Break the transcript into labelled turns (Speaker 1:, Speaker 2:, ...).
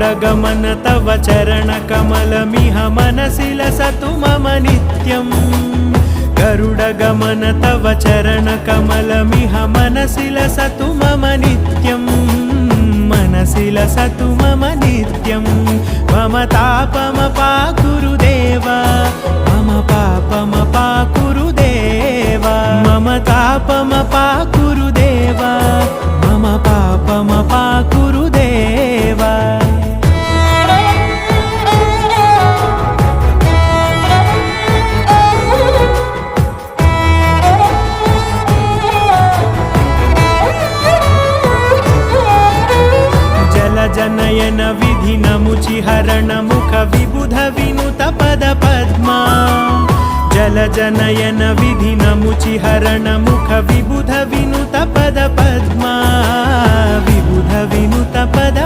Speaker 1: गरुडगमन तव चरणकमलमिह मनसि लसतु मम नित्यम् गरुडगमन तव चरणकमलमिह मनसि लसतु मम नित्यम् मनसि लसतु मम नित्यम् मम तापमपाकुरुदेव मम पापमपाकुरुदेव मम तापमपाकुरुदेव मम पापमपाकुरुदेव जनयन विधिनमुचिहरण मुख विबुध विनुत पद पद्मा जलजनयन विधिनमुचिहरण मुख विबुध विनुत पद पद्मा विबुध विनुत पद